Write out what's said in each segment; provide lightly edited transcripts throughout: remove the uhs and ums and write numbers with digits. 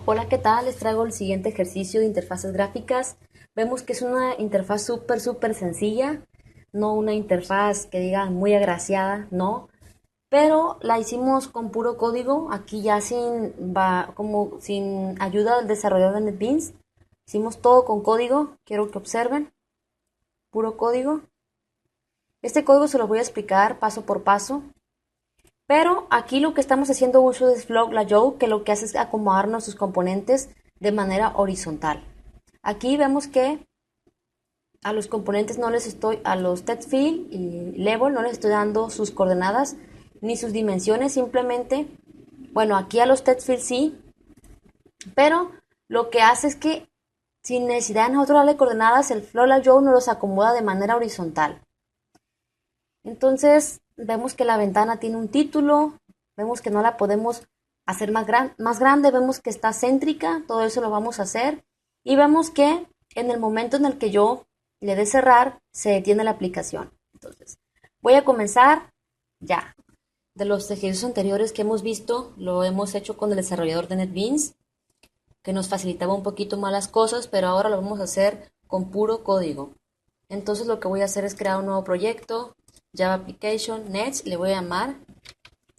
Hola, ¿qué tal? Les traigo el siguiente ejercicio de interfaces gráficas. Vemos que es una interfaz súper sencilla, no una interfaz que diga muy agraciada, no, pero la hicimos con puro código, aquí ya sin ayuda del desarrollador de NetBeans. Hicimos todo con código, quiero que observen, puro código. Este código se lo voy a explicar paso por paso. Pero aquí lo que estamos haciendo uso es Flow, que lo que hace es acomodar nuestros componentes de manera horizontal. Aquí vemos que a los componentes no les estoy, a los text field y level no les estoy dando sus coordenadas ni sus dimensiones, simplemente, bueno, aquí a los text field sí, pero lo que hace es que sin necesidad de nosotros darle coordenadas, el Flow nos los acomoda de manera horizontal. Entonces vemos que la ventana tiene un título, vemos que no la podemos hacer más grande, vemos que está céntrica, todo eso lo vamos a hacer y vemos que en el momento en el que yo le dé cerrar, se detiene la aplicación. Entonces voy a comenzar ya. De los ejercicios anteriores que hemos visto, lo hemos hecho con el desarrollador de NetBeans, que nos facilitaba un poquito más las cosas, pero ahora lo vamos a hacer con puro código. Entonces lo que voy a hacer es crear un nuevo proyecto, Java Application, Next, le voy a llamar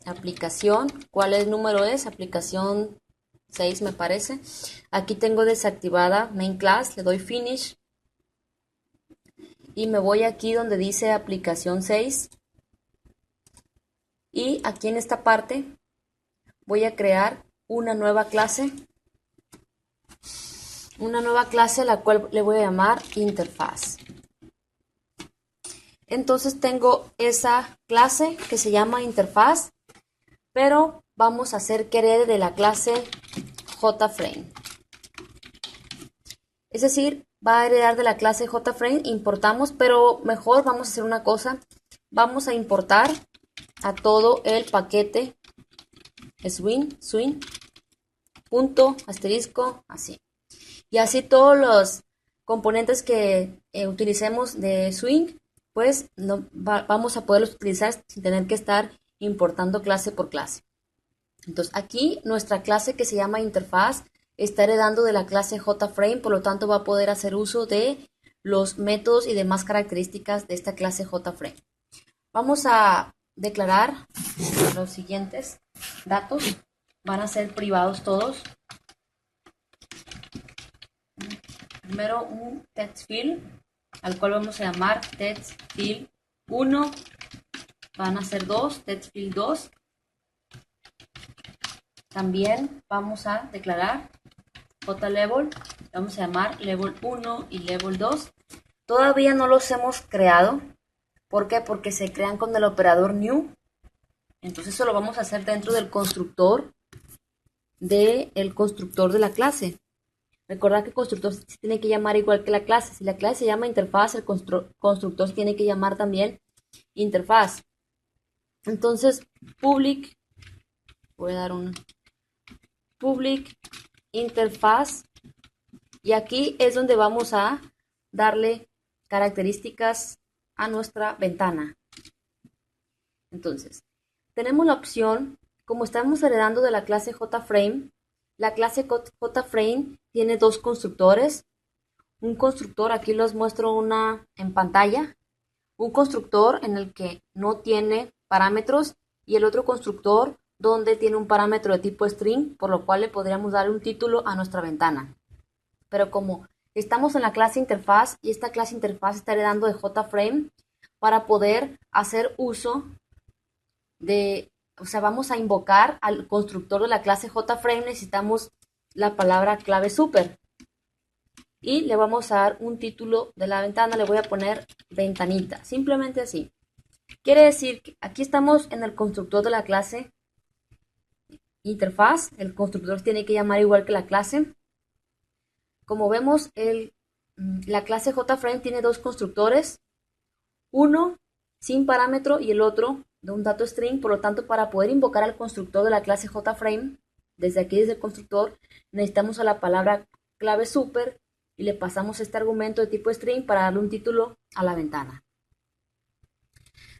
aplicación. ¿Cuál es el número? Es aplicación 6 me parece. Aquí tengo desactivada main class, le doy finish y me voy aquí donde dice aplicación 6 y aquí en esta parte voy a crear una nueva clase la cual le voy a llamar interfaz. Entonces tengo esa clase que se llama interfaz, pero vamos a hacer que herede de la clase JFrame. Es decir, va a heredar de la clase JFrame, importamos, pero mejor vamos a hacer una cosa. Vamos a importar a todo el paquete swing, punto, asterisco, así. Y así todos los componentes que utilicemos de swing, pues vamos a poderlos utilizar sin tener que estar importando clase por clase. Entonces aquí nuestra clase que se llama interfaz está heredando de la clase JFrame, por lo tanto va a poder hacer uso de los métodos y demás características de esta clase JFrame. Vamos a declarar los siguientes datos, van a ser privados todos. Primero un text field, al cual vamos a llamar text field 1, van a ser 2, text field 2. También vamos a declarar JLevel, vamos a llamar level 1 y level 2. Todavía no los hemos creado. ¿Por qué? Porque se crean con el operador new. Entonces eso lo vamos a hacer dentro del constructor de la clase. Recordad que el constructor se tiene que llamar igual que la clase. Si la clase se llama interfaz, el constructor se tiene que llamar también interfaz. Entonces, public, voy a dar un public interfaz, y aquí es donde vamos a darle características a nuestra ventana. Entonces, tenemos la opción, como estamos heredando de la clase JFrame, la clase JFrame tiene dos constructores. Un constructor, aquí les muestro una en pantalla, un constructor en el que no tiene parámetros y el otro constructor donde tiene un parámetro de tipo string, por lo cual le podríamos dar un título a nuestra ventana. Pero como estamos en la clase interfaz y esta clase interfaz está heredando de JFrame, para poder hacer uso vamos a invocar al constructor de la clase JFrame, necesitamos la palabra clave super. Y le vamos a dar un título de la ventana, le voy a poner ventanita, simplemente así. Quiere decir que aquí estamos en el constructor de la clase interfaz, el constructor tiene que llamar igual que la clase. Como vemos, la clase JFrame tiene dos constructores, uno sin parámetro y el otro de un dato string, por lo tanto, para poder invocar al constructor de la clase JFrame, desde aquí, desde el constructor, necesitamos a la palabra clave super y le pasamos este argumento de tipo string para darle un título a la ventana.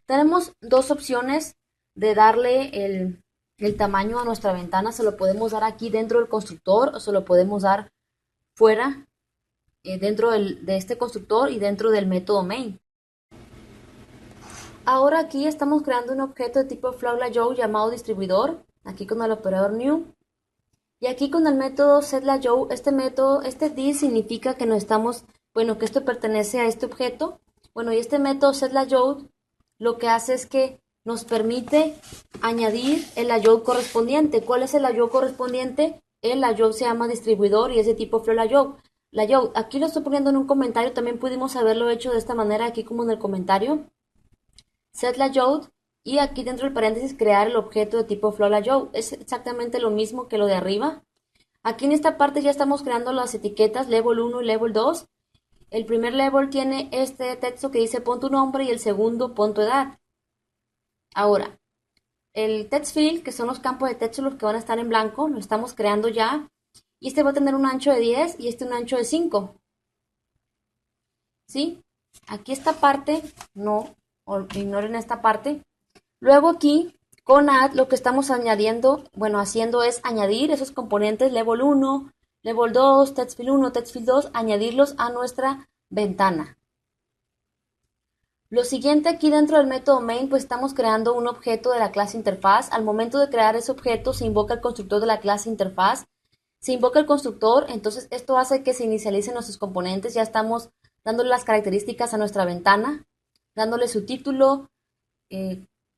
Tenemos dos opciones de darle el el tamaño a nuestra ventana se lo podemos dar aquí dentro del constructor o se lo podemos dar fuera, dentro de este constructor y dentro del método main. Ahora aquí estamos creando un objeto de tipo floatLayout llamado distribuidor, aquí con el operador new. Y aquí con el método setLayout, este this significa que no estamos, bueno, que esto pertenece a este objeto. Bueno, y este método setLayout lo que hace es que nos permite añadir el layout correspondiente. ¿Cuál es el layout correspondiente? El layout se llama distribuidor y es de tipo floatLayout. Aquí lo estoy poniendo en un comentario, también pudimos haberlo hecho de esta manera aquí como en el comentario. setLayout y aquí dentro del paréntesis crear el objeto de tipo floatLayout. Es exactamente lo mismo que lo de arriba. Aquí en esta parte ya estamos creando las etiquetas level 1 y level 2. El primer level tiene este texto que dice pon tu nombre y el segundo pon tu edad. Ahora, el text field, que son los campos de texto los que van a estar en blanco, lo estamos creando ya. Y este va a tener un ancho de 10 y este un ancho de 5. ¿Sí? Aquí esta parte, no, ignoren esta parte. Luego aquí, con add, lo que estamos añadiendo, bueno, haciendo es añadir esos componentes level 1, level 2, textfield 1, textfield 2, añadirlos a nuestra ventana. Lo siguiente aquí dentro del método main, pues estamos creando un objeto de la clase interfaz. Al momento de crear ese objeto se invoca el constructor de la clase interfaz. Se invoca el constructor, entonces esto hace que se inicialicen nuestros componentes. Ya estamos dándole las características a nuestra ventana, dándole su título,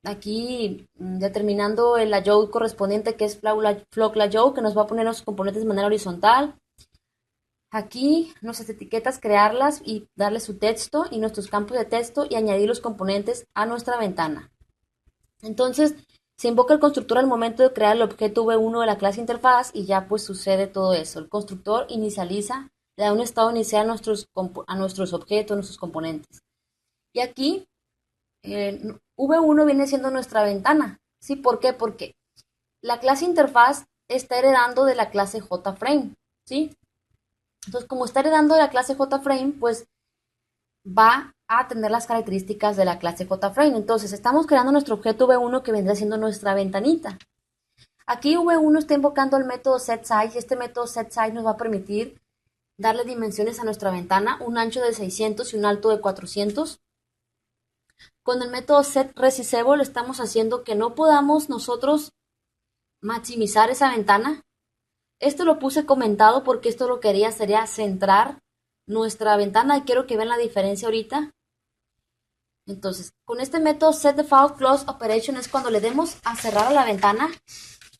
aquí determinando el layout correspondiente que es floatLayout, que nos va a poner los componentes de manera horizontal. Aquí nuestras etiquetas, crearlas y darle su texto y nuestros campos de texto y añadir los componentes a nuestra ventana. Entonces se invoca el constructor al momento de crear el objeto v1 de la clase interfaz y ya pues sucede todo eso. El constructor inicializa, le da un estado inicial a nuestros objetos, a nuestros componentes. Y aquí v1 viene siendo nuestra ventana. ¿Sí? ¿Por qué? Porque la clase interfaz está heredando de la clase JFrame. ¿Sí? Entonces, como está heredando de la clase JFrame, pues va a tener las características de la clase JFrame. Entonces, estamos creando nuestro objeto v1 que vendrá siendo nuestra ventanita. Aquí v1 está invocando el método setSize y este método setSize nos va a permitir darle dimensiones a nuestra ventana, un ancho de 600 y un alto de 400. Con el método setResizable estamos haciendo que no podamos nosotros maximizar esa ventana. Esto lo puse comentado porque esto lo que haría sería centrar nuestra ventana y quiero que vean la diferencia ahorita. Entonces, con este método setDefaultCloseOperation es cuando le demos a cerrar a la ventana,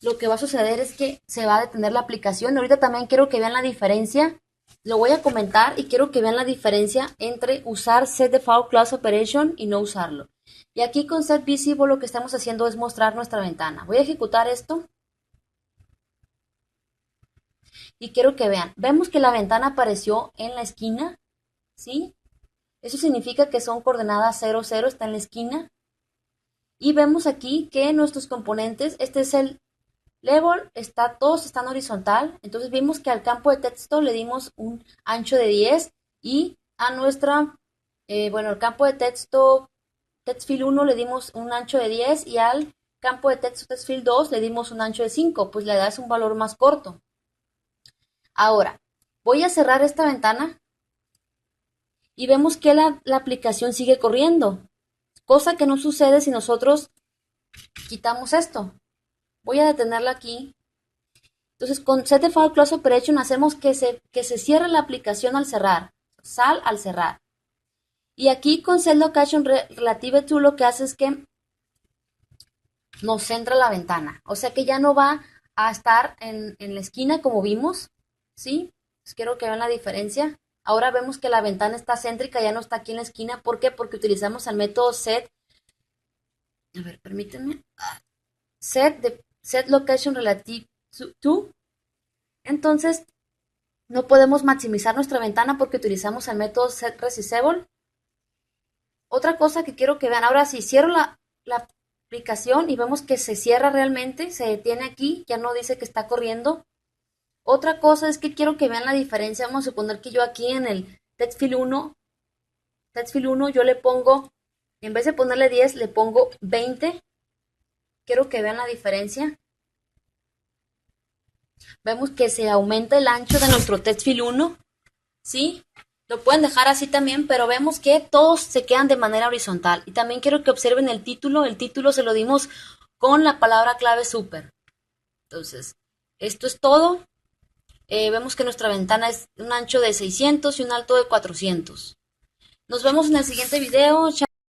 lo que va a suceder es que se va a detener la aplicación. Ahorita también quiero que vean la diferencia, lo voy a comentar y quiero que vean la diferencia entre usar setDefaultCloseOperation y no usarlo. Y aquí con setVisible lo que estamos haciendo es mostrar nuestra ventana. Voy a ejecutar esto. Y quiero que vean, vemos que la ventana apareció en la esquina, ¿sí? Eso significa que son coordenadas 0, 0, está en la esquina. Y vemos aquí que nuestros componentes, este es el level, todos están horizontal. Entonces vimos que al campo de texto le dimos un ancho de 10 y a nuestra, el campo de texto textfield 1 le dimos un ancho de 10 y al campo de texto textfield 2 le dimos un ancho de 5, pues le das un valor más corto. Ahora, voy a cerrar esta ventana y vemos que la aplicación sigue corriendo, cosa que no sucede si nosotros quitamos esto. Voy a detenerla aquí. Entonces, con setDefaultCloseOperation hacemos que se cierre la aplicación al cerrar, sal al cerrar. Y aquí con setLocationRelative2 lo que hace es que nos centra la ventana, o sea que ya no va a estar en la esquina como vimos, ¿sí? Pues quiero que vean la diferencia. Ahora vemos que la ventana está céntrica, ya no está aquí en la esquina. ¿Por qué? Porque utilizamos el método set. A ver, permítanme. setLocationRelative2. Entonces, no podemos maximizar nuestra ventana porque utilizamos el método setResizable. Otra cosa que quiero que vean, ahora si cierro la aplicación y vemos que se cierra realmente, se detiene aquí, ya no dice que está corriendo. Otra cosa es que quiero que vean la diferencia. Vamos a suponer que yo aquí en el textfield 1 yo le pongo, en vez de ponerle 10, le pongo 20. Quiero que vean la diferencia. Vemos que se aumenta el ancho de nuestro text fill 1, ¿sí? Lo pueden dejar así también, pero vemos que todos se quedan de manera horizontal. Y también quiero que observen el título se lo dimos con la palabra clave super. Entonces, esto es todo. Vemos que nuestra ventana es un ancho de 600 y un alto de 400. Nos vemos en el siguiente video.